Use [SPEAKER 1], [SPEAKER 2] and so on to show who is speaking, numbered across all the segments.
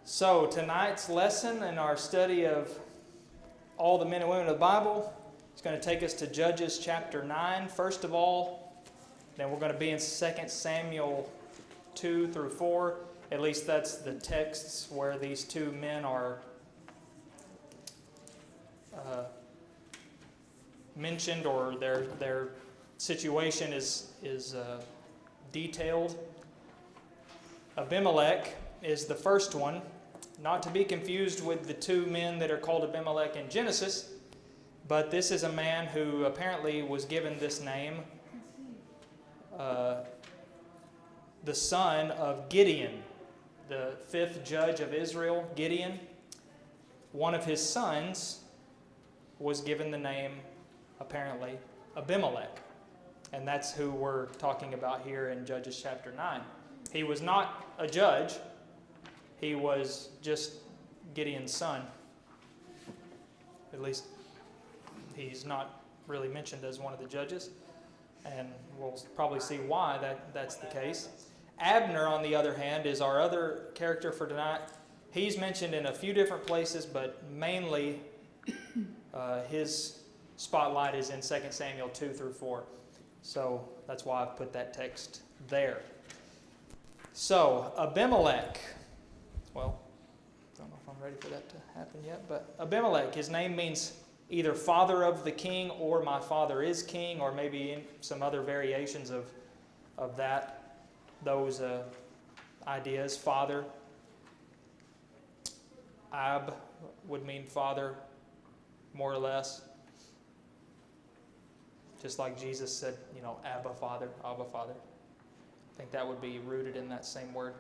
[SPEAKER 1] So tonight's lesson in our study of all the men and women of the Bible is going to take us to Judges chapter 9 first of all. Then we're going to be in 2 Samuel 2 through 4. At least that's the texts where these two men are mentioned, or their situation is detailed. Abimelech is the first one, not to be confused with the two men that are called Abimelech in Genesis, but this is a man who apparently was given this name, the son of Gideon, the fifth judge of Israel, Gideon. One of his sons was given the name, apparently, Abimelech. And that's who we're talking about here in Judges chapter 9. He was not a judge. He was just Gideon's son. At least he's not really mentioned as one of the judges. And we'll probably see why that's the case. Abner, on the other hand, is our other character for tonight. He's mentioned in a few different places, but mainly his spotlight is in 2 Samuel 2 through 4. So that's why I've put that text there. So, Abimelech. Well, I don't know if I'm ready for that to happen yet, but Abimelech, his name means either father of the king or my father is king, or maybe in some other variations of that, those ideas. Father. Ab would mean father, more or less. Just like Jesus said, Abba, Father, Abba, Father. I think that would be rooted in that same word.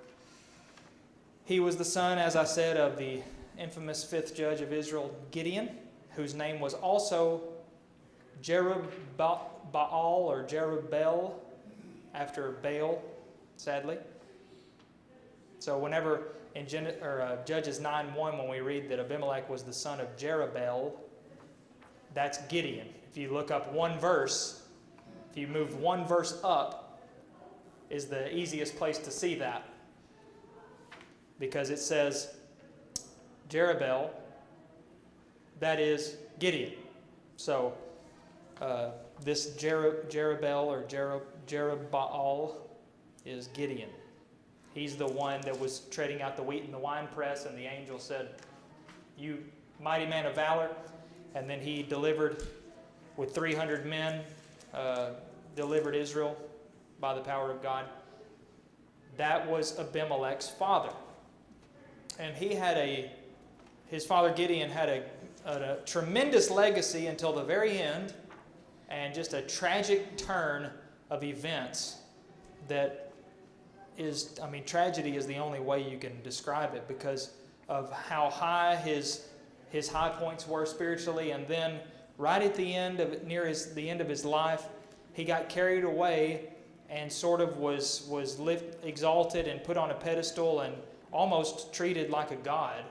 [SPEAKER 1] He was the son, as I said, of the infamous fifth judge of Israel, Gideon, whose name was also Jerubbaal or Jerubbaal, after Baal, sadly. So whenever in Judges 9:1, when we read that Abimelech was the son of Jerubbaal, that's Gideon. If you look up one verse, if you move one verse up, is the easiest place to see that. Because it says Jerubbaal, that is Gideon. So this Jerubbaal or Jerubbaal is Gideon. He's the one that was treading out the wheat in the winepress, and the angel said, "You mighty man of valor." And then he delivered, with 300 men, delivered Israel by the power of God. That was Abimelech's father. And his father Gideon had a tremendous legacy until the very end, and just a tragic turn of events that is, tragedy is the only way you can describe it, because of how high his high points were spiritually, and then right at the end of the end of his life, he got carried away and sort of was exalted and put on a pedestal and almost treated like a god.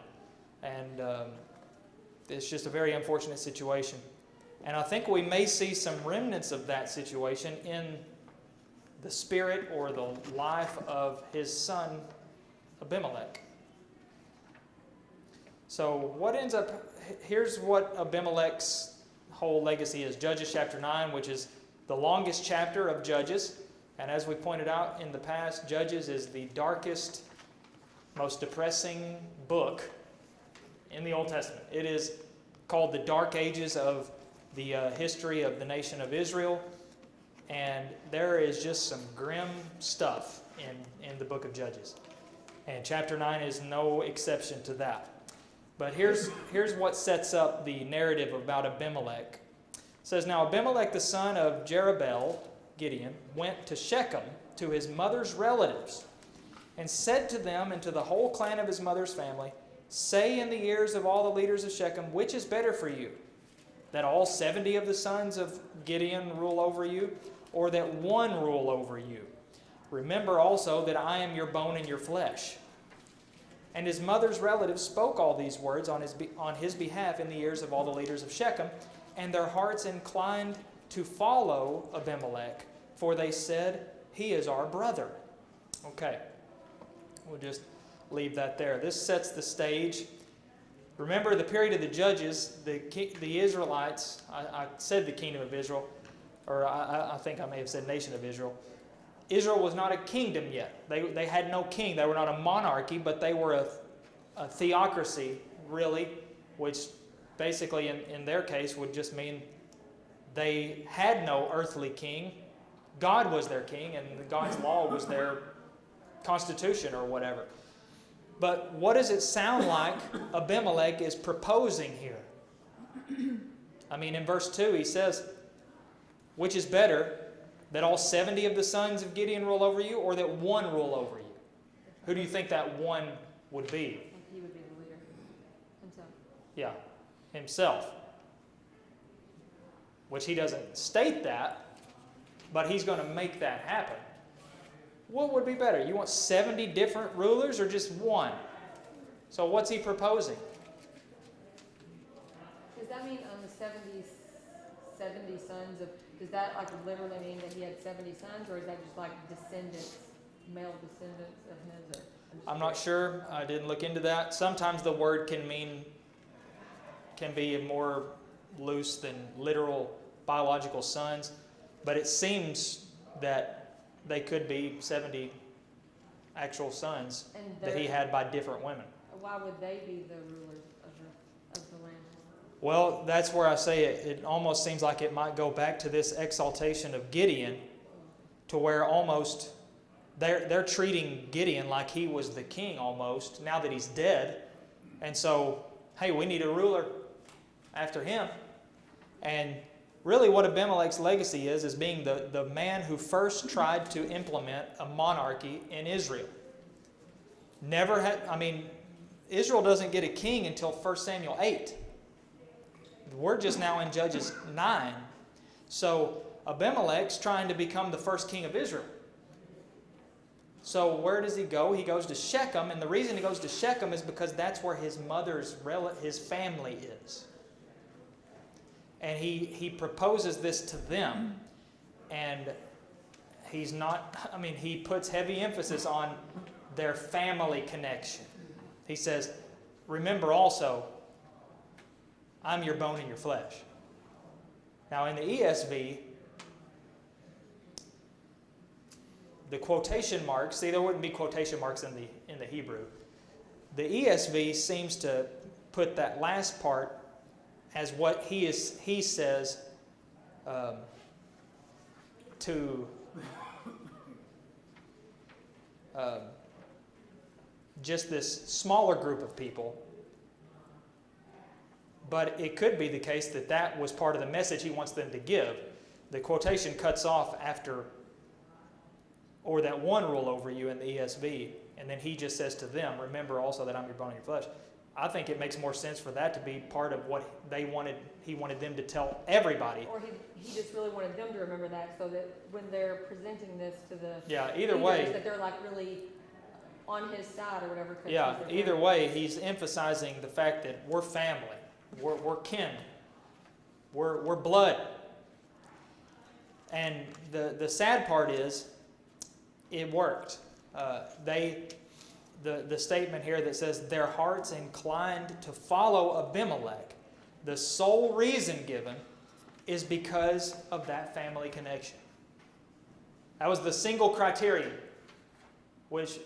[SPEAKER 1] And it's just a very unfortunate situation. And I think we may see some remnants of that situation in the spirit or the life of his son Abimelech. So here's what Abimelech's whole legacy is. Judges chapter 9, which is the longest chapter of Judges. And as we pointed out in the past, Judges is the darkest, most depressing book in the Old Testament. It is called the Dark Ages of the history of the nation of Israel. And there is just some grim stuff in the book of Judges. And chapter 9 is no exception to that. But here's what sets up the narrative about Abimelech. It says, "Now Abimelech, the son of Jerubbaal," Gideon, "went to Shechem to his mother's relatives, and said to them and to the whole clan of his mother's family, 'Say in the ears of all the leaders of Shechem, which is better for you, that all 70 of the sons of Gideon rule over you, or that one rule over you? Remember also that I am your bone and your flesh.' And his mother's relatives spoke all these words on his behalf in the ears of all the leaders of Shechem, and their hearts inclined to follow Abimelech, for they said, 'He is our brother.'" Okay, we'll just leave that there. This sets the stage. Remember the period of the judges, the Israelites, I said the kingdom of Israel, or I think I may have said nation of Israel. Israel was not a kingdom yet. They had no king. They were not a monarchy, but they were a theocracy, really, which basically in their case would just mean they had no earthly king. God was their king, and God's law was their constitution or whatever. But what does it sound like Abimelech is proposing here? I mean, in verse 2 he says, which is better, that all 70 of the sons of Gideon rule over you, or that one rule over you? Who do you think that one would be?
[SPEAKER 2] He would be the leader himself.
[SPEAKER 1] Yeah, himself. Which he doesn't state that, but he's going to make that happen. What would be better? You want 70 different rulers or just one? So what's he proposing?
[SPEAKER 2] Does that mean on the 70 sons of, does that like literally mean that he had 70 sons, or is that just like descendants, male descendants of his?
[SPEAKER 1] I'm not sure. I didn't look into that. Sometimes the word can be more loose than literal biological sons, but it seems that they could be 70 actual sons that he had by different women.
[SPEAKER 2] Why would they be the rulers of the land?
[SPEAKER 1] Well, that's where I say it almost seems like it might go back to this exaltation of Gideon, to where almost they're treating Gideon like he was the king almost, now that he's dead. And so, hey, we need a ruler after him. And really what Abimelech's legacy is being the man who first tried to implement a monarchy in Israel. Israel doesn't get a king until 1 Samuel 8. We're just now in Judges 9. So Abimelech's trying to become the first king of Israel. So where does he go? He goes to Shechem, and the reason he goes to Shechem is because that's where his his family is. And he proposes this to them, and he puts heavy emphasis on their family connection. He says, remember also, I'm your bone and your flesh. Now in the ESV, the quotation marks, see, there wouldn't be quotation marks in the Hebrew. The ESV seems to put that last part as what he says to just this smaller group of people. But it could be the case that was part of the message he wants them to give. The quotation cuts off after, or that one rule over you in the ESV, and then he just says to them, remember also that I'm your bone and your flesh. I think it makes more sense for that to be part of what he wanted them to tell everybody.
[SPEAKER 2] Or he just really wanted them to remember that, so that when they're presenting this to the
[SPEAKER 1] either way,
[SPEAKER 2] that they're like really on his side or whatever.
[SPEAKER 1] Yeah, either way, he's emphasizing the fact that we're family, we're kin, we're blood. And the sad part is, it worked. The statement here that says, their hearts inclined to follow Abimelech, the sole reason given is because of that family connection. That was the single criterion, which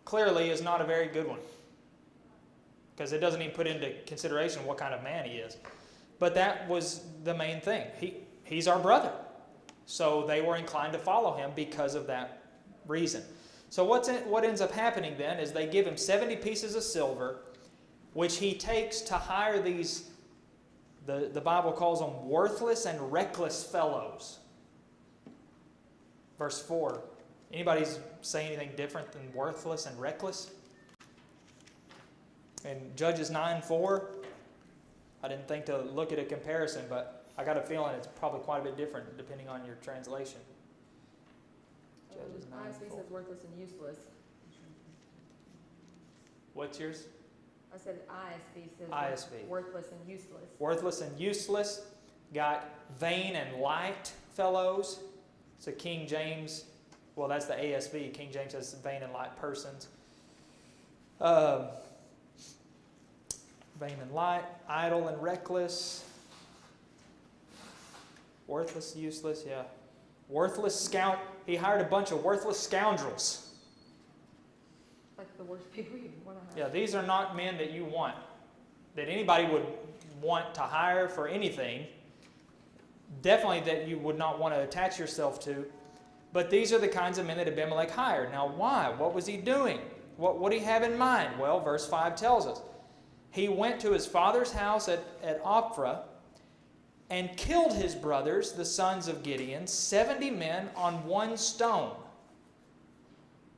[SPEAKER 1] clearly is not a very good one, because it doesn't even put into consideration what kind of man he is. But that was the main thing. He's our brother. So they were inclined to follow him because of that reason. So what ends up happening then is they give him 70 pieces of silver, which he takes to hire these, the Bible calls them worthless and reckless fellows. Verse 4. Anybody say anything different than worthless and reckless? In Judges 9:4, I didn't think to look at a comparison, but I got a feeling it's probably quite a bit different depending on your translation. Judges 9:4
[SPEAKER 2] says worthless and useless.
[SPEAKER 1] What's yours?
[SPEAKER 2] I said ISV says
[SPEAKER 1] ISV.
[SPEAKER 2] Worthless and useless.
[SPEAKER 1] Worthless and useless. Got vain and light fellows. So King James Well, that's the ASV. King James says vain and light persons. Vain and light, idle and reckless. Worthless, useless, yeah. Worthless scout. He hired a bunch of worthless scoundrels.
[SPEAKER 2] Like the worst people you want to
[SPEAKER 1] Yeah,
[SPEAKER 2] hire.
[SPEAKER 1] these are not men that you want, that anybody would want to hire for anything. Definitely that you would not want to attach yourself to. But these are the kinds of men that Abimelech hired. Now, why? What was he doing? What did he have in mind? Well, verse 5 tells us. He went to his father's house at Ophrah and killed his brothers, the sons of Gideon, 70 men on one stone,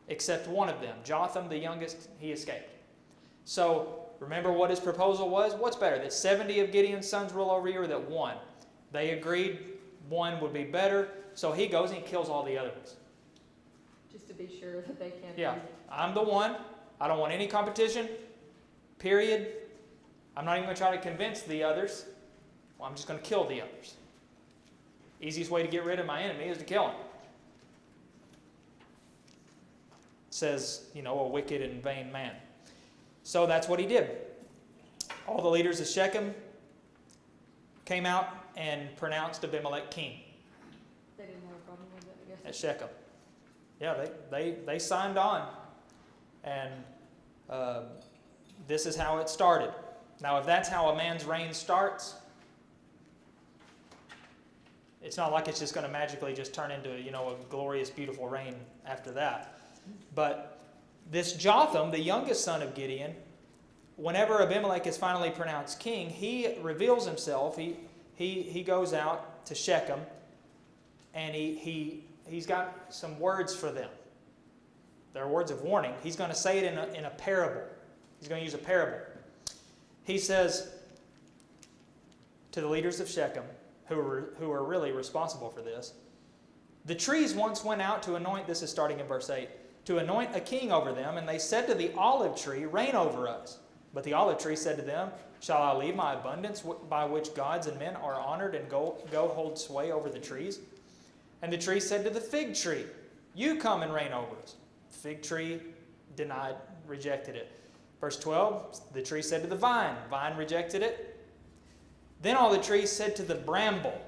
[SPEAKER 1] except one of them, Jotham, the youngest, he escaped. So, remember what his proposal was? What's better, that 70 of Gideon's sons rule over you or that one? They agreed one would be better, so he goes and he kills all the other ones.
[SPEAKER 2] Just to be sure that they can't.
[SPEAKER 1] Yeah,
[SPEAKER 2] use it.
[SPEAKER 1] I'm the one. I don't want any competition, period. I'm not even going to try to convince the others. Well, I'm just going to kill the others. Easiest way to get rid of my enemy is to kill him. Says, a wicked and vain man. So that's what he did. All the leaders of Shechem came out and pronounced Abimelech king
[SPEAKER 2] They didn't have a problem with it, I guess.
[SPEAKER 1] at Shechem. Yeah, they signed on. And this is how it started. Now, if that's how a man's reign starts, it's not like it's just going to magically just turn into, a glorious, beautiful reign after that. But this Jotham, the youngest son of Gideon, whenever Abimelech is finally pronounced king, he reveals himself. He goes out to Shechem, and he's got some words for them. They're words of warning. He's going to say it in a parable. He's going to use a parable. He says to the leaders of Shechem, who are really responsible for this, the trees once went out to anoint, this is starting in verse 8, to anoint a king over them, and they said to the olive tree, reign over us. But the olive tree said to them, shall I leave my abundance by which gods and men are honored and go hold sway over the trees? And the tree said to the fig tree, you come and reign over us. The fig tree denied, rejected it. Verse 12, the tree said to the vine rejected it. Then all the trees said to the bramble,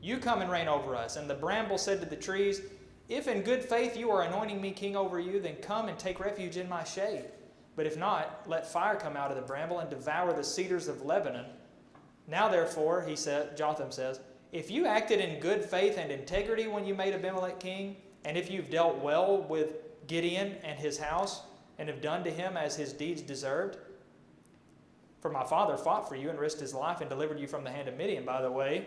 [SPEAKER 1] you come and reign over us. And the bramble said to the trees, if in good faith you are anointing me king over you, then come and take refuge in my shade. But if not, let fire come out of the bramble and devour the cedars of Lebanon. Now therefore, Jotham says, if you acted in good faith and integrity when you made Abimelech king, and if you've dealt well with Gideon and his house, and have done to him as his deeds deserved, for my father fought for you and risked his life and delivered you from the hand of Midian, by the way,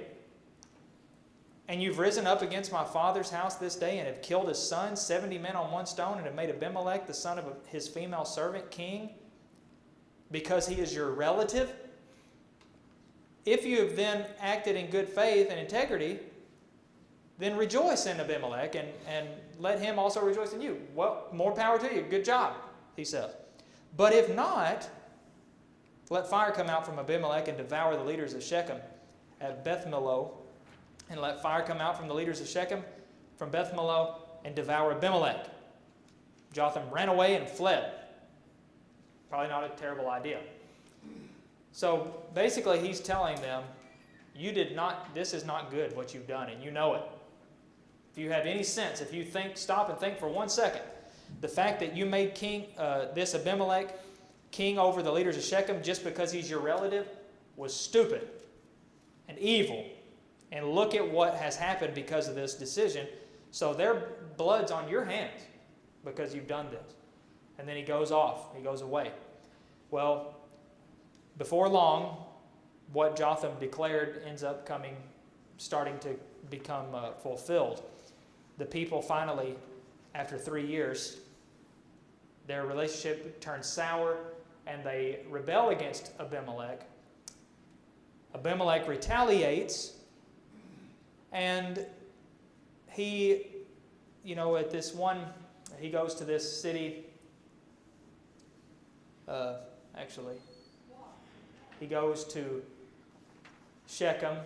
[SPEAKER 1] and you've risen up against my father's house this day and have killed his son, 70 men on one stone, and have made Abimelech, the son of his female servant, king, because he is your relative. If you have then acted in good faith and integrity, then rejoice in Abimelech and let him also rejoice in you. Well, more power to you. Good job, he says. But if not, let fire come out from Abimelech and devour the leaders of Shechem at Beth Millo, and let fire come out from the leaders of Shechem from Beth Millo and devour Abimelech. Jotham ran away and fled. Probably not a terrible idea. So basically he's telling them, this is not good what you've done, and you know it. If you have any sense, if you stop and think for 1 second, the fact that you made this Abimelech king over the leaders of Shechem just because he's your relative was stupid and evil. And look at what has happened because of this decision. So their blood's on your hands because you've done this. And then he goes off. He goes away. Well, before long, what Jotham declared ends up starting to become fulfilled. The people finally, after 3 years, their relationship turns sour and they rebel against Abimelech. Abimelech retaliates, and he, at this one, he goes to this city, he goes to Shechem,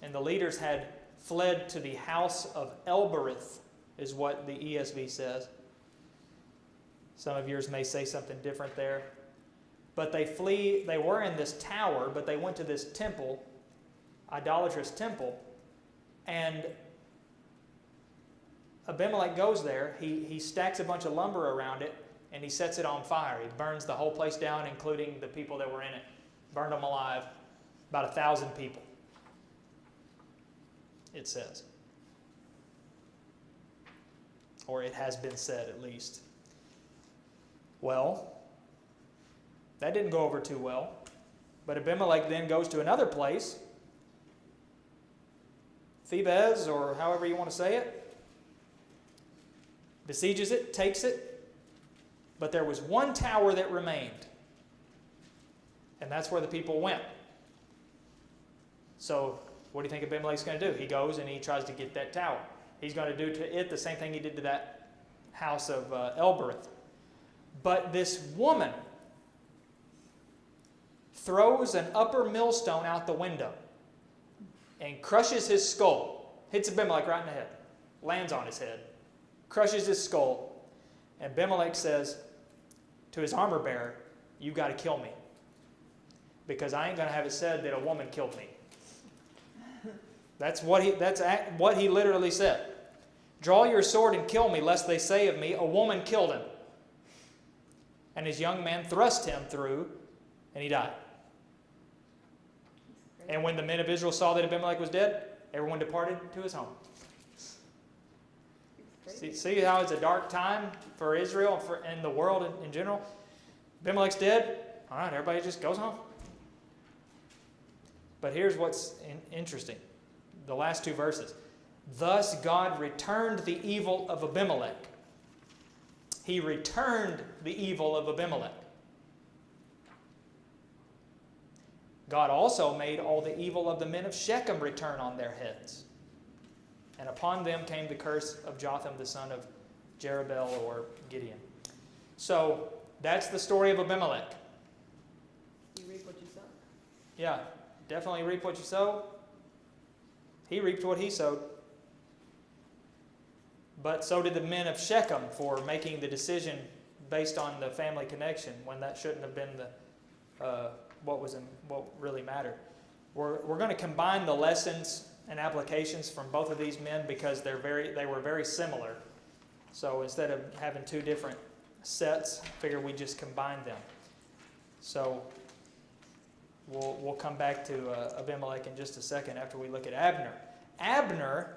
[SPEAKER 1] and the leaders had fled to the house of Elbereth, is what the ESV says. Some of yours may say something different there. But they were in this tower, but they went to this temple, idolatrous temple, and Abimelech goes there. He stacks a bunch of lumber around it, and he sets it on fire. He burns the whole place down, including the people that were in it. Burned them alive, about 1,000 people, it says. Or it has been said, at least. Well, that didn't go over too well. But Abimelech then goes to another place, Thebez, or however you want to say it, besieges it, takes it, but there was one tower that remained. And that's where the people went. So, what do you think Abimelech's going to do? He goes and he tries to get that tower. He's going to do to it the same thing he did to that house of Elbereth. But this woman throws an upper millstone out the window and crushes his skull. Hits Abimelech right in the head. Lands on his head. Crushes his skull. And Abimelech says to his armor bearer, "You've got to kill me, because I ain't going to have it said that a woman killed me." That's what he literally said. "Draw your sword and kill me, lest they say of me, a woman killed him." And his young man thrust him through, and he died. And when the men of Israel saw that Abimelech was dead, everyone departed to his home. See how it's a dark time for Israel and the world in general? Abimelech's dead. All right, everybody just goes home. But here's what's interesting. The last two verses. "Thus God returned the evil of Abimelech." He returned the evil of Abimelech. God also made all the evil of the men of Shechem return on their heads. And upon them came the curse of Jotham the son of Jerubbaal, or Gideon. So that's the story of Abimelech.
[SPEAKER 2] You reap what you sow.
[SPEAKER 1] Yeah, definitely reap what you sow. He reaped what he sowed. But so did the men of Shechem for making the decision based on the family connection, when that shouldn't have been what really mattered. We're going to combine the lessons and applications from both of these men because they were very similar. So instead of having two different sets, I figured we just combine them. So we'll come back to Abimelech in just a second after we look at Abner. Abner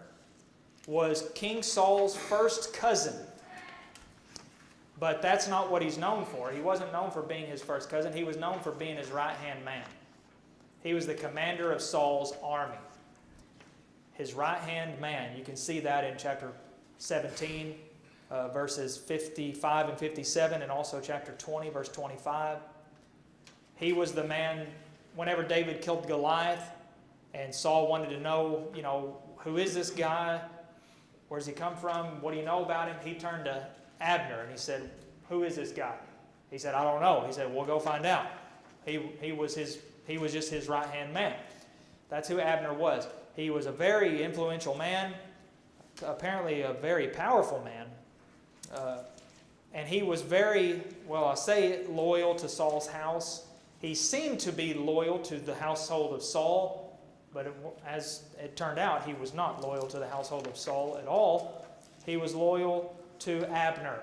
[SPEAKER 1] was King Saul's first cousin. But that's not what he's known for. He wasn't known for being his first cousin. He was known for being his right-hand man. He was the commander of Saul's army. His right-hand man. You can see that in chapter 17, verses 55 and 57, and also chapter 20, verse 25. He was the man, whenever David killed Goliath, and Saul wanted to know, who is this guy? Where does he come from? What do you know about him? He turned to Abner and he said, "Who is this guy?" He said, "I don't know." He said, "Well, go find out." He was just his right-hand man. That's who Abner was. He was a very influential man, apparently a very powerful man. And he was very, loyal to Saul's house. He seemed to be loyal to the household of Saul, but as it turned out, he was not loyal to the household of Saul at all. He was loyal to Abner.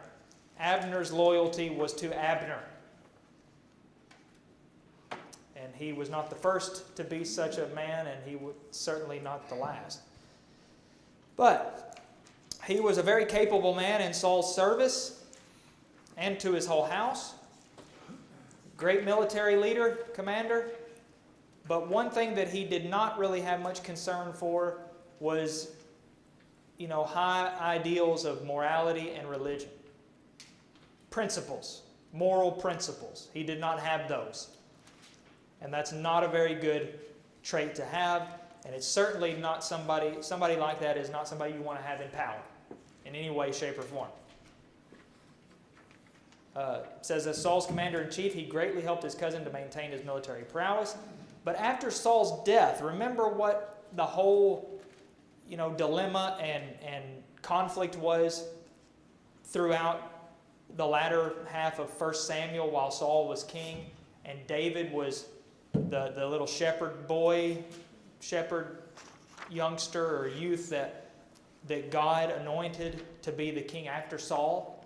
[SPEAKER 1] Abner's loyalty was to Abner. And he was not the first to be such a man, and he was certainly not the last. But he was a very capable man in Saul's service and to his whole house. Great military leader, commander. But one thing that he did not really have much concern for was, high ideals of morality and religion. Principles, moral principles. He did not have those. And that's not a very good trait to have. And it's certainly not somebody like that is not somebody you want to have in power in any way, shape, or form. It says, as Saul's commander-in-chief, he greatly helped his cousin to maintain his military prowess. But after Saul's death, remember what the whole, dilemma and conflict was throughout the latter half of 1 Samuel while Saul was king and David was the little shepherd boy, shepherd youngster or youth that God anointed to be the king after Saul.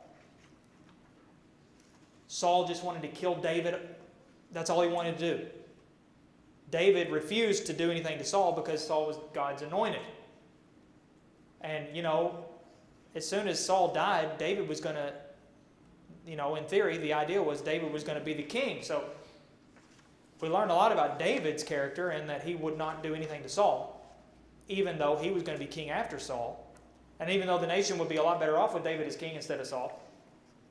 [SPEAKER 1] Saul just wanted to kill David. That's all he wanted to do. David refused to do anything to Saul because Saul was God's anointed. And, as soon as Saul died, David was going to, in theory, the idea was David was going to be the king. So we learned a lot about David's character and that he would not do anything to Saul, even though he was going to be king after Saul. And even though the nation would be a lot better off with David as king instead of Saul,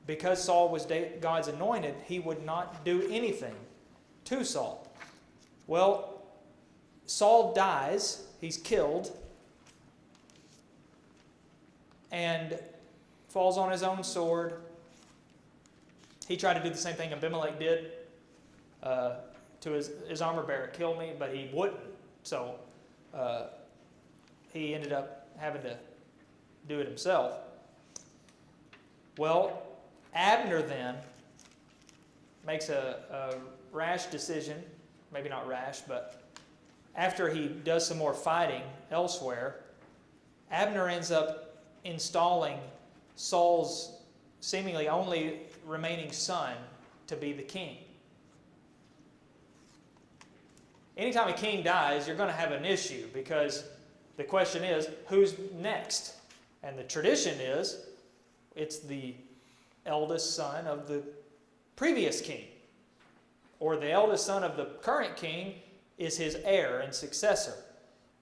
[SPEAKER 1] because Saul was God's anointed, he would not do anything to Saul. Well, Saul dies, he's killed, and falls on his own sword. He tried to do the same thing Abimelech did to his armor bearer, kill me, but he wouldn't. So he ended up having to do it himself. Well, Abner then makes a rash decision, maybe not rash, but after he does some more fighting elsewhere, Abner ends up installing Saul's seemingly only remaining son to be the king. Anytime a king dies, you're going to have an issue because the question is, who's next? And the tradition is, it's the eldest son of the previous king. Or the eldest son of the current king is his heir and successor,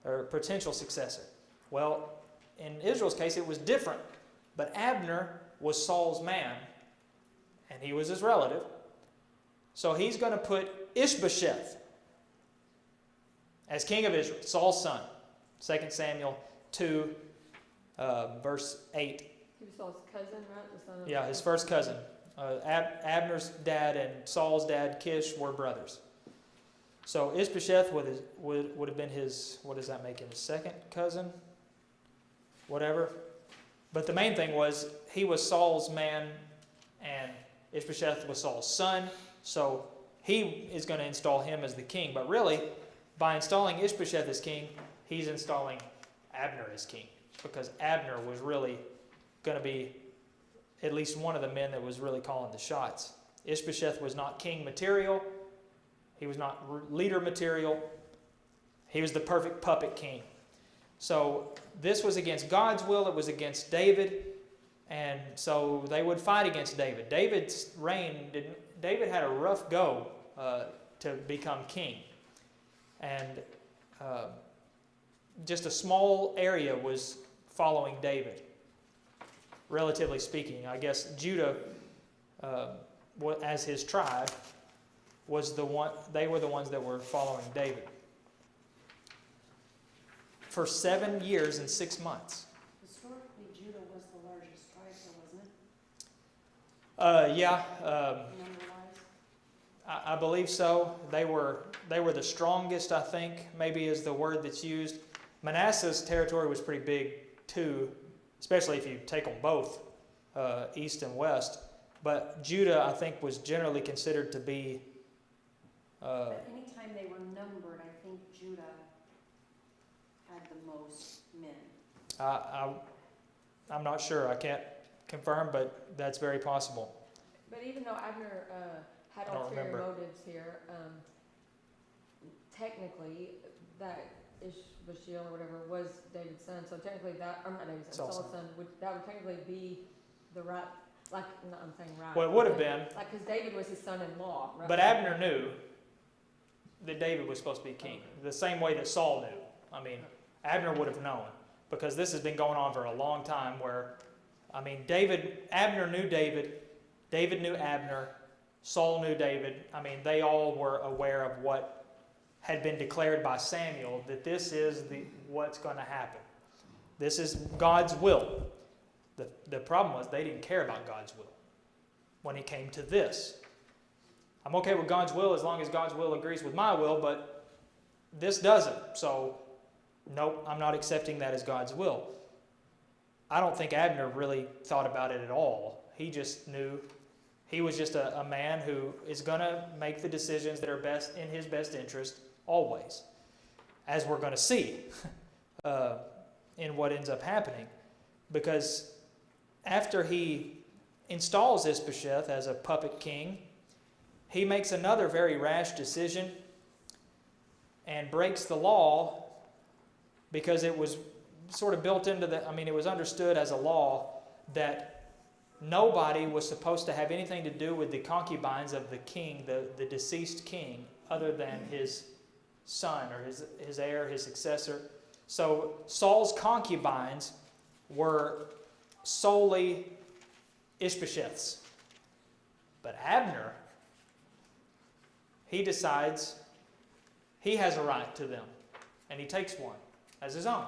[SPEAKER 1] or potential successor. Well, in Israel's case, it was different. But Abner was Saul's man, and he was his relative. So he's going to put Ishbosheth as king of Israel, Saul's son. 2 Samuel 2, verse 8.
[SPEAKER 2] He was Saul's cousin, right? The son of
[SPEAKER 1] Yeah, his first cousin. Abner's dad and Saul's dad, Kish, were brothers. So Ishbosheth would have been his, what does that make him, his second cousin? Whatever. But the main thing was, he was Saul's man, and Ishbosheth was Saul's son, so he is going to install him as the king. But really, by installing Ishbosheth as king, he's installing Abner as king, because Abner was really going to be at least one of the men that was really calling the shots. Ishbosheth was not king material. He was not leader material. He was the perfect puppet king. So this was against God's will. It was against David. And so they would fight against David. David's reign, David had a rough go to become king. And just a small area was following David, relatively speaking. I guess Judah, as his tribe, was the one. They were the ones that were following David for 7 years and 6 months.
[SPEAKER 3] Historically, Judah was the largest tribe, though, wasn't it?
[SPEAKER 1] Yeah.
[SPEAKER 3] Number-wise?
[SPEAKER 1] I believe so. They were the strongest, I think, maybe is the word that's used. Manasseh's territory was pretty big too, especially if you take them both, east and west. But Judah, I think, was generally considered to be...
[SPEAKER 3] But anytime they were numbered, I think Judah had the most men.
[SPEAKER 1] I'm not sure. I can't confirm, but that's very possible.
[SPEAKER 2] But even though Abner had
[SPEAKER 1] I don't
[SPEAKER 2] ulterior
[SPEAKER 1] remember.
[SPEAKER 2] motives here, technically that Ishbosheth or whatever was David's son. So technically that, or not David's son, Saul's son, that would technically be the right, like, no, I'm saying right.
[SPEAKER 1] Well, it would have been.
[SPEAKER 2] Like, because David was his son-in-law, right?
[SPEAKER 1] But Abner knew that David was supposed to be king, the same way that Saul knew. I mean, Abner would have known, because this has been going on for a long time where, I mean, Abner knew David, David knew Abner, Saul knew David. I mean, they all were aware of what had been declared by Samuel, that this is what's going to happen. This is God's will. The problem was they didn't care about God's will when it came to this. I'm okay with God's will as long as God's will agrees with my will, but this doesn't. So, nope, I'm not accepting that as God's will. I don't think Abner really thought about it at all. He just knew he was just a man who is going to make the decisions that are best in his best interest always, as we're going to see in what ends up happening. Because after he installs Ishbosheth as a puppet king, he makes another very rash decision and breaks the law, because it was sort of built into it was understood as a law that nobody was supposed to have anything to do with the concubines of the king, the deceased king, other than his son or his heir, his successor. So Saul's concubines were solely Ishbosheth's. But Abner, he decides he has a right to them, and he takes one as his own.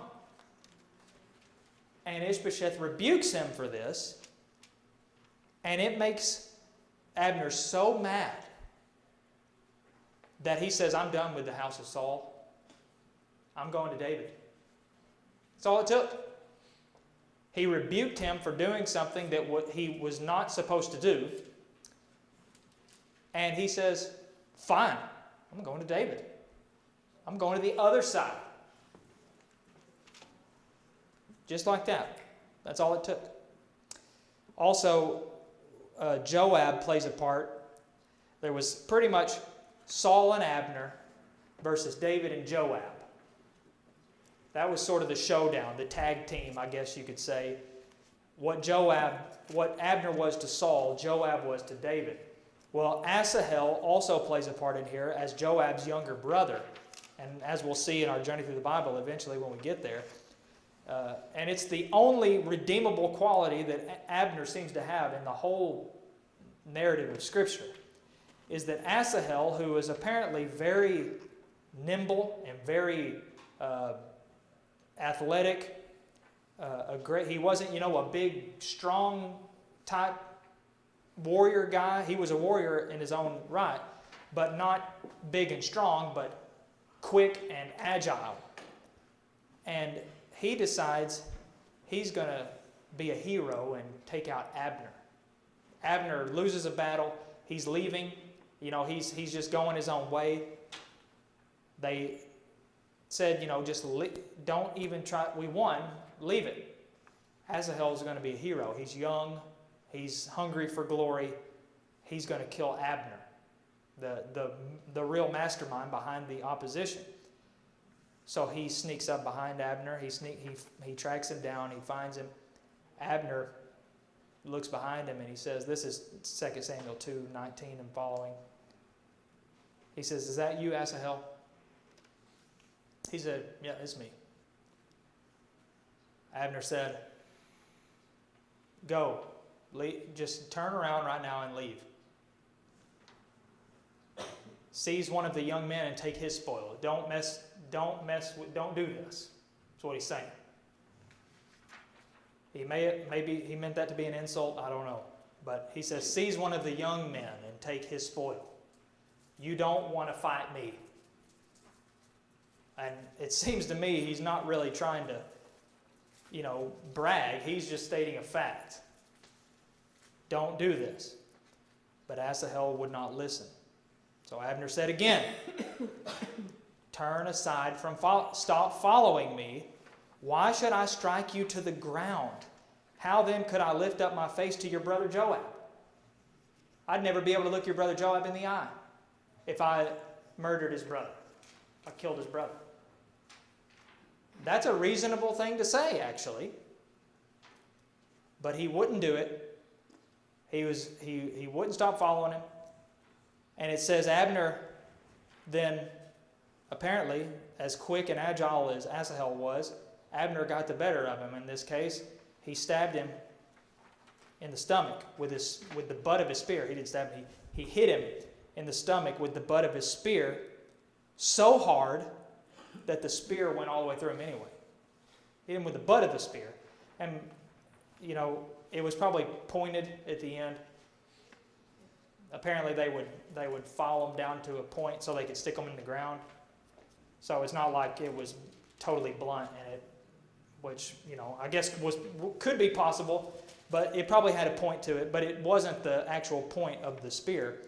[SPEAKER 1] And Ishbosheth rebukes him for this, and it makes Abner so mad that he says, I'm done with the house of Saul. I'm going to David. That's all it took. He rebuked him for doing something that he was not supposed to do. And he says, fine, I'm going to David. I'm going to the other side. Just like that. That's all it took. Also, Joab plays a part. There was pretty much Saul and Abner versus David and Joab. That was sort of the showdown, the tag team, I guess you could say. What Abner was to Saul, Joab was to David. Well, Asahel also plays a part in here as Joab's younger brother. And as we'll see in our journey through the Bible eventually when we get there. And it's the only redeemable quality that Abner seems to have in the whole narrative of Scripture, is that Asahel, who is apparently very nimble and very athletic, he wasn't, a big, strong type warrior guy. He was a warrior in his own right, but not big and strong, but quick and agile. And he decides he's going to be a hero and take out Abner. Abner loses a battle. He's leaving. He's just going his own way. They said, just don't even try. We won. Leave it. Asahel is going to be a hero. He's young. He's hungry for glory. He's going to kill Abner, the real mastermind behind the opposition. So he sneaks up behind Abner. He tracks him down. He finds him. Abner looks behind him and he says, this is 2 Samuel 2:19 and following. He says, is that you, Asahel? He said, yeah, it's me. Abner said, go. Just turn around right now and leave. Seize one of the young men and take his spoil. Don't do this. That's what he's saying. Maybe he meant that to be an insult. I don't know. But he says, seize one of the young men and take his spoil. You don't want to fight me. And it seems to me he's not really trying to, brag. He's just stating a fact. Don't do this. But Asahel would not listen. So Abner said again, turn aside stop following me. Why should I strike you to the ground? How then could I lift up my face to your brother Joab? I'd never be able to look your brother Joab in the eye if I murdered his brother. I killed his brother. That's a reasonable thing to say, actually. But he wouldn't do it. He wouldn't stop following him. And it says Abner then, apparently, as quick and agile as Asahel was, Abner got the better of him in this case. He stabbed him in the stomach with the butt of his spear. He didn't stab him. He hit him in the stomach with the butt of his spear so hard that the spear went all the way through him anyway. Hit him with the butt of the spear. And, it was probably pointed at the end. Apparently they would follow them down to a point so they could stick them in the ground. So it's not like it was totally blunt and it which, I guess could be possible, but it probably had a point to it, but it wasn't the actual point of the spear.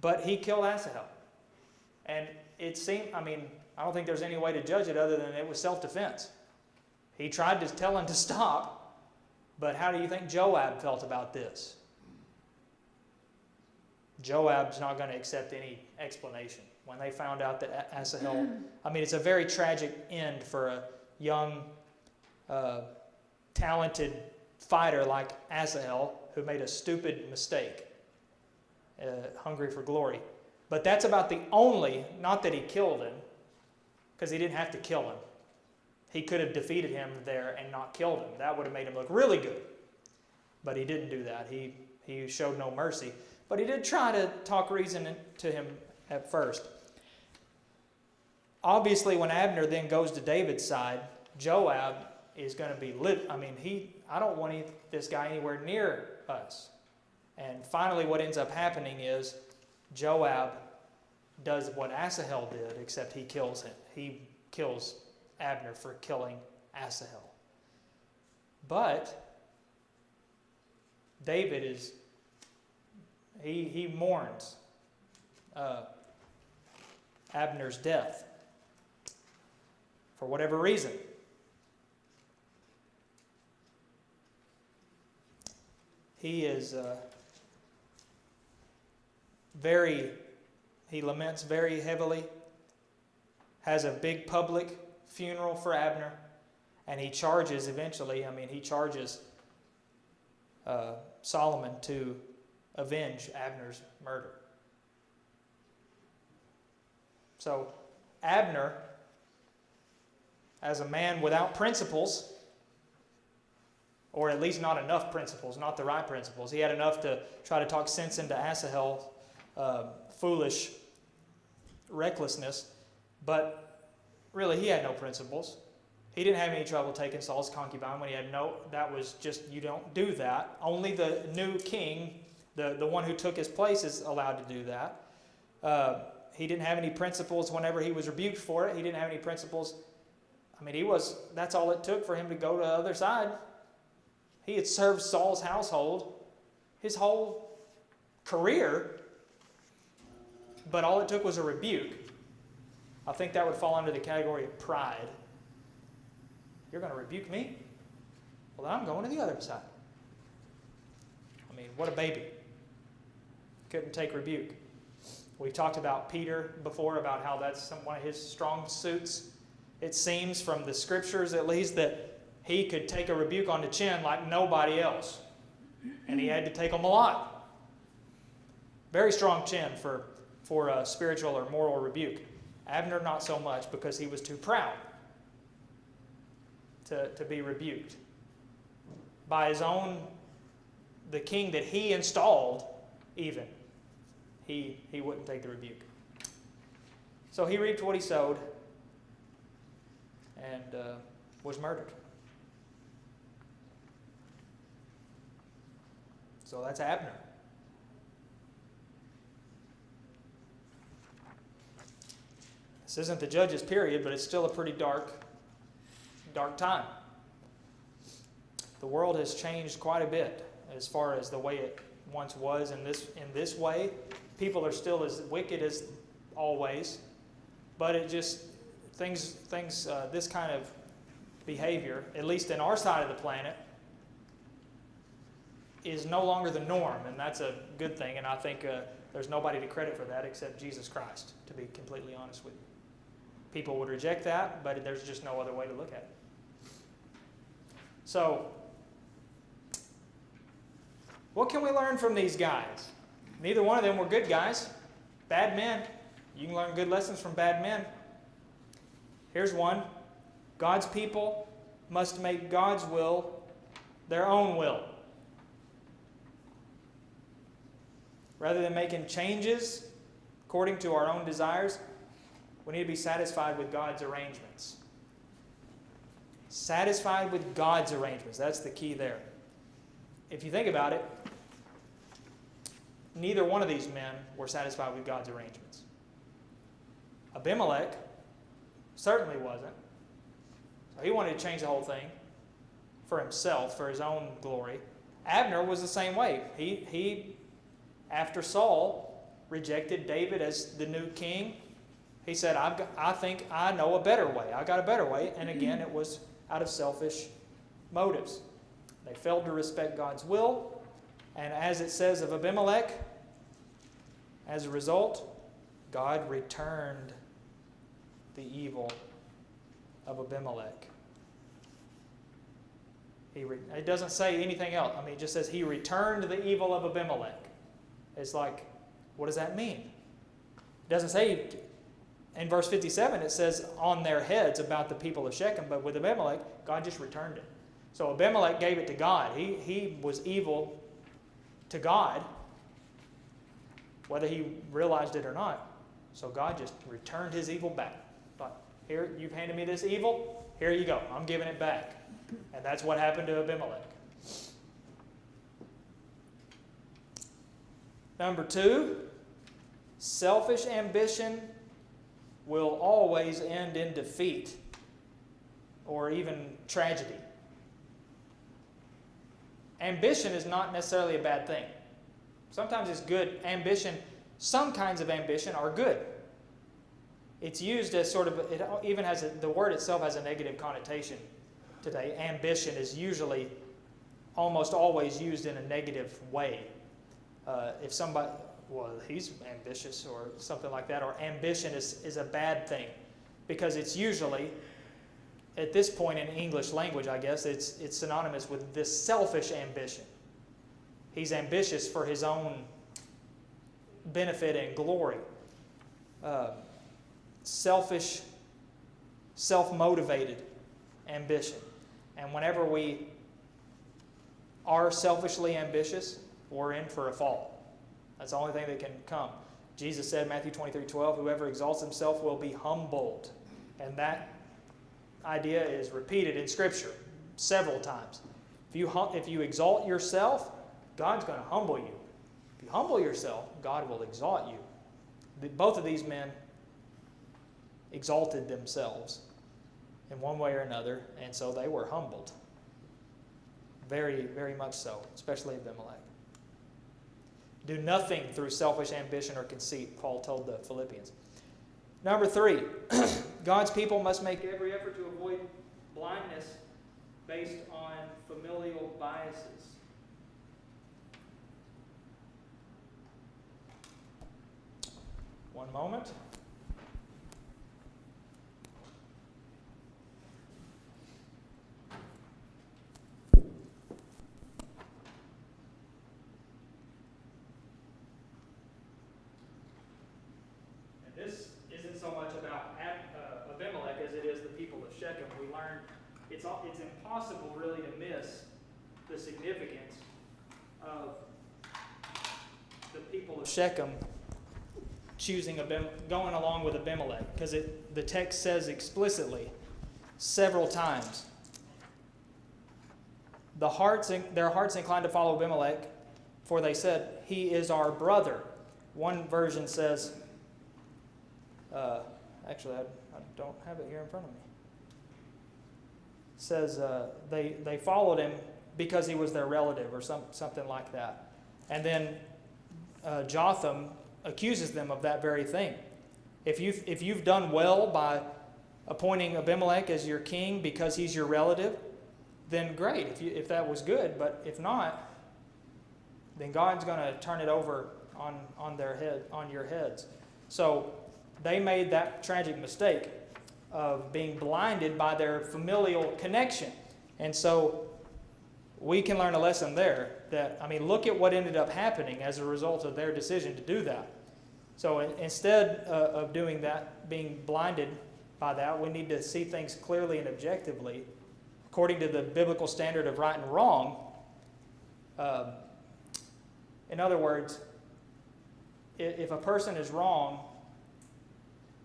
[SPEAKER 1] But he killed Asahel. And it seemed, I don't think there's any way to judge it other than it was self-defense. He tried to tell him to stop, but how do you think Joab felt about this? Joab's not going to accept any explanation. When they found out that Asahel, it's a very tragic end for a young, talented fighter like Asahel who made a stupid mistake, hungry for glory. But that's about the only, not that he killed him, because he didn't have to kill him. He could have defeated him there and not killed him. That would have made him look really good. But he didn't do that. He showed no mercy. But he did try to talk reason to him at first. Obviously, when Abner then goes to David's side, Joab is going to be lit. I don't want this guy anywhere near us. And finally, what ends up happening is Joab does what Asahel did, except he kills him. He kills Abner for killing Asahel. But David he mourns Abner's death for whatever reason. He is he laments very heavily, has a big public funeral for Abner, and he charges eventually, he charges Solomon to avenge Abner's murder. So Abner, as a man without principles, or at least not enough principles, not the right principles. He had enough to try to talk sense into Asahel's foolish recklessness, but really he had no principles. He didn't have any trouble taking Saul's concubine when he had that was just, you don't do that. Only the new king, the one who took his place, is allowed to do that. He didn't have any principles whenever he was rebuked for it. He didn't have any principles. That's all it took for him to go to the other side. He had served Saul's household his whole career, but all it took was a rebuke. I think that would fall under the category of pride. You're going to rebuke me? Well, then I'm going to the other side. What a baby. Couldn't take rebuke. We've talked about Peter before, about how that's one of his strong suits. It seems from the scriptures at least that he could take a rebuke on the chin like nobody else. And he had to take them a lot. Very strong chin for a spiritual or moral rebuke. Abner not so much, because he was too proud to be rebuked. By his own, the king that he installed even, he wouldn't take the rebuke. So he reaped what he sowed and was murdered. So that's Abner. This isn't the judges period, but it's still a pretty dark time. The world has changed quite a bit as far as the way it once was. In this way, people are still as wicked as always, but it just things this kind of behavior, at least in our side of the planet, is no longer the norm, and that's a good thing. And I think there's nobody to credit for that except Jesus Christ, to be completely honest with you. People would reject that, but there's just no other way to look at it. So, what can we learn from these guys? Neither one of them were good guys. Bad men. You can learn good lessons from bad men. Here's one. God's people must make God's will their own will. Rather than making changes according to our own desires, we need to be satisfied with God's arrangements. Satisfied with God's arrangements. That's the key there. If you think about it, neither one of these men were satisfied with God's arrangements. Abimelech certainly wasn't. So he wanted to change the whole thing for himself, for his own glory. Abner was the same way. He after Saul rejected David as the new king, he said, I think I know a better way. I got a better way. And again, it was out of selfish motives. They failed to respect God's will. And as it says of Abimelech, as a result, God returned the evil of Abimelech. It doesn't say anything else. I mean, it just says he returned the evil of Abimelech. It's like, what does that mean? It doesn't say, in verse 57, it says on their heads about the people of Shechem, but with Abimelech, God just returned it. So Abimelech gave it to God. He was evil to God, whether he realized it or not. So God just returned his evil back. But here, you've handed me this evil, here you go. I'm giving it back. And that's what happened to Abimelech. Number 2, selfish ambition will always end in defeat or even tragedy. Ambition is not necessarily a bad thing. Sometimes it's good. Ambition, some kinds of ambition are good. It's used as sort of, it even has, the word itself has a negative connotation today. Ambition is usually, almost always used in a negative way. If somebody, well, he's ambitious or something like that, or ambition is a bad thing, because it's usually, at this point in English language, I guess, it's synonymous with this selfish ambition. He's ambitious for his own benefit and glory. Selfish, self-motivated ambition. And whenever we are selfishly ambitious, we're in for a fall. That's the only thing that can come. Jesus said, Matthew 23:12, whoever exalts himself will be humbled. And that idea is repeated in Scripture several times. If you exalt yourself, God's going to humble you. If you humble yourself, God will exalt you. Both of these men exalted themselves in one way or another, and so they were humbled. Very, very much so, especially Abimelech. Do nothing through selfish ambition or conceit, Paul told the Philippians. Number 3, God's people must make every effort to avoid blindness based on familial biases. One moment. This isn't so much about Abimelech as it is the people of Shechem. We learned it's impossible really to miss the significance of the people of Shechem going along with Abimelech, because the text says explicitly several times, their hearts inclined to follow Abimelech, for they said, he is our brother. One version says, actually, I don't have it here in front of me. It says they followed him because he was their relative or something like that. And then Jotham accuses them of that very thing. If you've done well by appointing Abimelech as your king because he's your relative, then great, if that was good. But if not, then God's going to turn it over on your heads. So they made that tragic mistake of being blinded by their familial connection. And so we can learn a lesson there that, look at what ended up happening as a result of their decision to do that. So instead of doing that, being blinded by that, we need to see things clearly and objectively, according to the biblical standard of right and wrong. In other words, if a person is wrong,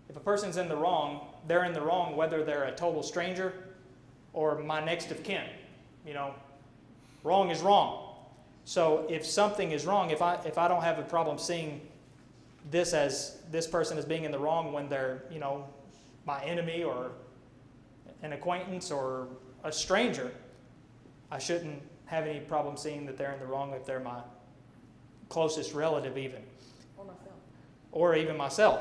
[SPEAKER 1] if a person's in the wrong, they're in the wrong whether they're a total stranger or my next of kin. Wrong is wrong. So if something is wrong, if I don't have a problem seeing this person as being in the wrong when they're, my enemy or an acquaintance or a stranger, I shouldn't have any problem seeing that they're in the wrong if they're my closest relative even,
[SPEAKER 2] Or myself.
[SPEAKER 1] or even myself.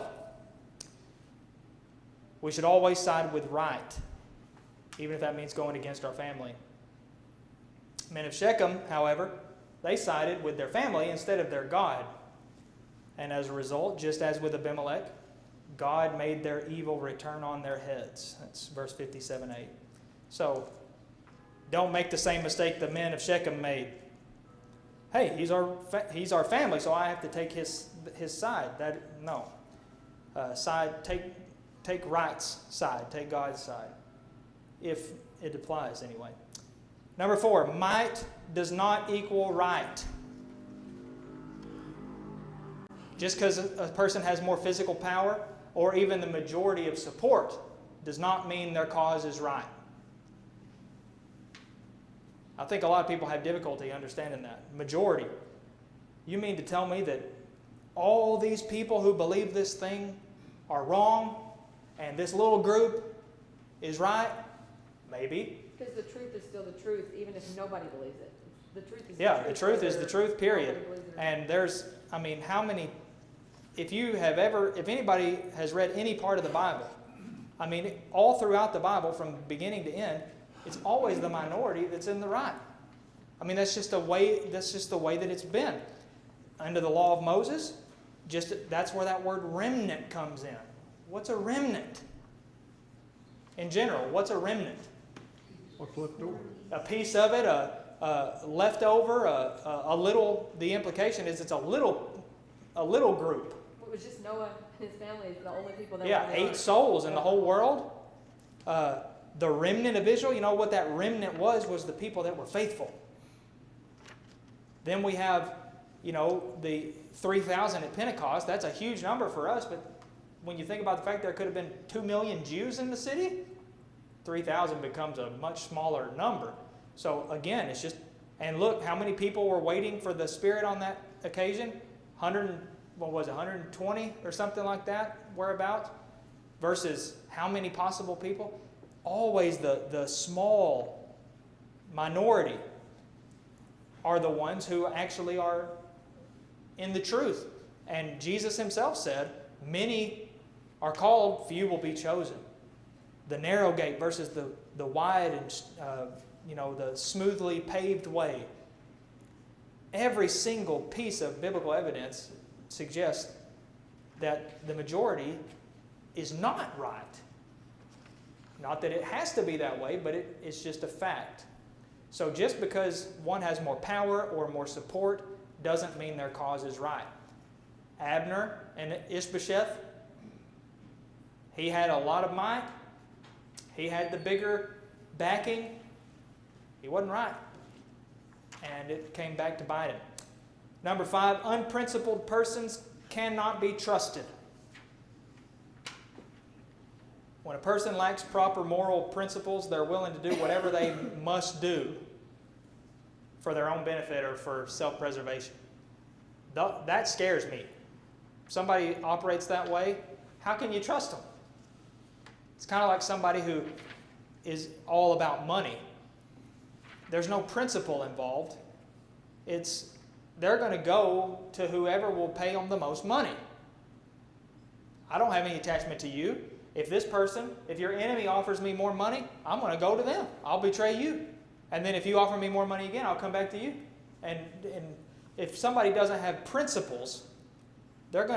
[SPEAKER 1] We should always side with right, even if that means going against our family. Men of Shechem, however, they sided with their family instead of their God. And as a result, just as with Abimelech, God made their evil return on their heads. That's verse 57:8. So, don't make the same mistake the men of Shechem made. Hey, he's our family, so I have to take his side. No. Take right's side. Take God's side. If it applies, anyway. Number 4, might does not equal right. Just because a person has more physical power or even the majority of support does not mean their cause is right. I think a lot of people have difficulty understanding that. Majority. You mean to tell me that all these people who believe this thing are wrong and this little group is right? Maybe.
[SPEAKER 2] Because the truth is still the truth, even if nobody believes it. The truth is
[SPEAKER 1] the truth is the truth, period.
[SPEAKER 2] Nobody believes it.
[SPEAKER 1] And there's, how many, if anybody has read any part of the Bible, all throughout the Bible from beginning to end, it's always the minority that's in the right. That's just the way that it's been. Under the law of Moses, that's where that word remnant comes in. What's a remnant? In general, what's a remnant?
[SPEAKER 4] What's left over?
[SPEAKER 1] A piece of it, a leftover, a little. The implication is it's a little group.
[SPEAKER 2] It was just Noah and his family, the only people that
[SPEAKER 1] Yeah,
[SPEAKER 2] were
[SPEAKER 1] 8 souls in the whole world. The remnant of Israel, you know what that remnant was the people that were faithful. Then we have, the 3,000 at Pentecost. That's a huge number for us, but when you think about the fact there could have been 2 million Jews in the city, 3,000 becomes a much smaller number. So again, it's just, and look, how many people were waiting for the Spirit on that occasion? 120 or something like that, whereabouts? Versus how many possible people? Always the small minority are the ones who actually are in the truth. And Jesus himself said, many are called, few will be chosen. The narrow gate versus the wide and the smoothly paved way. Every single piece of biblical evidence suggests that the majority is not right. Not that it has to be that way, but it's just a fact. So just because one has more power or more support doesn't mean their cause is right. Abner and Ishbosheth, he had a lot of might. He had the bigger backing. He wasn't right. And it came back to bite him. Number 5, unprincipled persons cannot be trusted. When a person lacks proper moral principles, they're willing to do whatever they must do for their own benefit or for self-preservation. That scares me. If somebody operates that way, how can you trust them? It's kind of like somebody who is all about money. There's no principle involved. They're going to go to whoever will pay them the most money. I don't have any attachment to you. If your enemy offers me more money, I'm going to go to them. I'll betray you. And then if you offer me more money again, I'll come back to you. And if somebody doesn't have principles, they're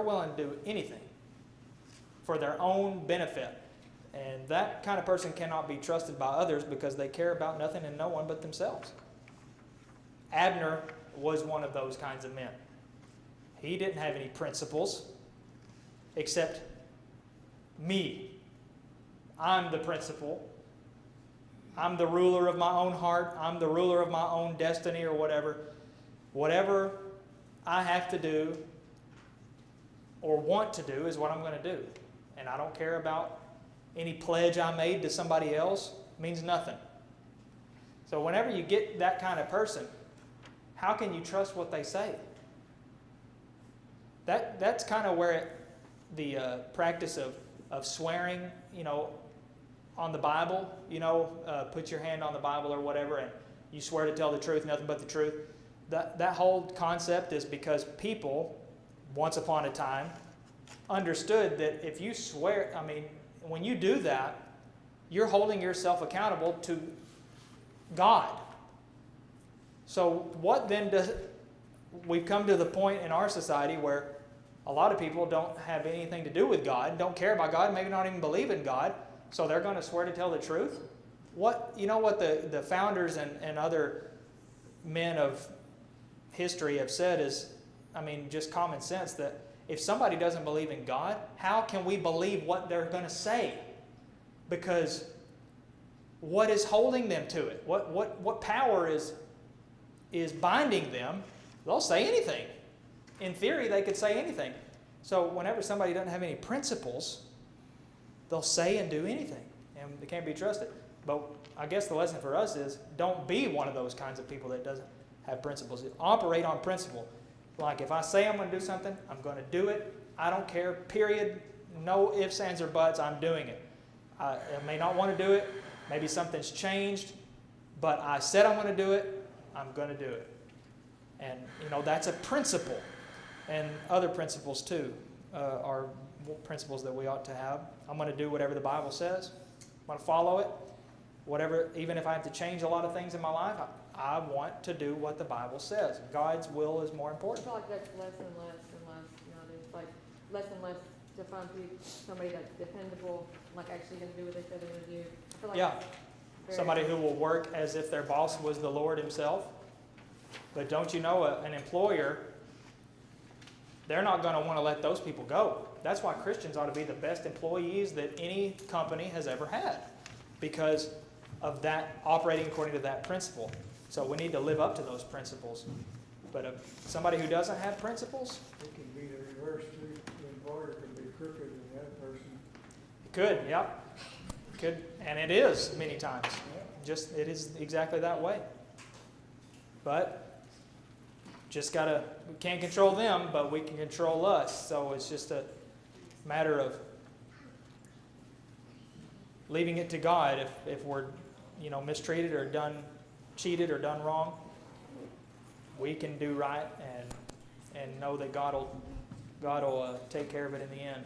[SPEAKER 1] willing to do anything for their own benefit. And that kind of person cannot be trusted by others because they care about nothing and no one but themselves. Abner was one of those kinds of men. He didn't have any principles except me. I'm the principal. I'm the ruler of my own heart. I'm the ruler of my own destiny or whatever. Whatever I have to do or want to do is what I'm going to do. And I don't care about any pledge I made to somebody else. It means nothing. So whenever you get that kind of person, how can you trust what they say? That's kind of where the practice of swearing, on the Bible, put your hand on the Bible or whatever, and you swear to tell the truth, nothing but the truth. That whole concept is because people, once upon a time, understood that if you swear, when you do that, you're holding yourself accountable to God. So what then does, we've come to the point in our society where a lot of people don't have anything to do with God, don't care about God, maybe not even believe in God, so they're going to swear to tell the truth? What the founders and other men of history have said is, just common sense, that if somebody doesn't believe in God, how can we believe what they're going to say? Because what is holding them to it? What power is binding them? They'll say anything. In theory, they could say anything. So whenever somebody doesn't have any principles, they'll say and do anything, and they can't be trusted. But I guess the lesson for us is don't be one of those kinds of people that doesn't have principles. Operate on principle. Like if I say I'm going to do something, I'm going to do it. I don't care, period. No ifs, ands, or buts. I'm doing it. I may not want to do it. Maybe something's changed, but I said I'm going to do it. I'm going to do it. And, that's a principle. And other principles, too, are principles that we ought to have. I'm going to do whatever the Bible says. I'm going to follow it. Whatever, even if I have to change a lot of things in my life, I want to do what the Bible says. God's will is more
[SPEAKER 2] I
[SPEAKER 1] important.
[SPEAKER 2] feel like that's less and less nowadays. Like less and less to find somebody that's dependable, like actually going to do what they said they're going to do. I feel like
[SPEAKER 1] Yeah.
[SPEAKER 2] very-
[SPEAKER 1] Somebody who will work as if their boss was the Lord himself. But don't you know, an employer, they're not going to want to let those people go. That's why Christians ought to be the best employees that any company has ever had, because of that, operating according to that principle. So we need to live up to those principles. But somebody who doesn't have principles,
[SPEAKER 4] It can be the reverse too. The employer can be crooked and the other person.
[SPEAKER 1] could, yep. Could, and it is many times. It is exactly that way. But we can't control them, but we can control us. So it's just a matter of leaving it to God if we're, mistreated or cheated or done wrong. We can do right and know that God will take care of it in the end.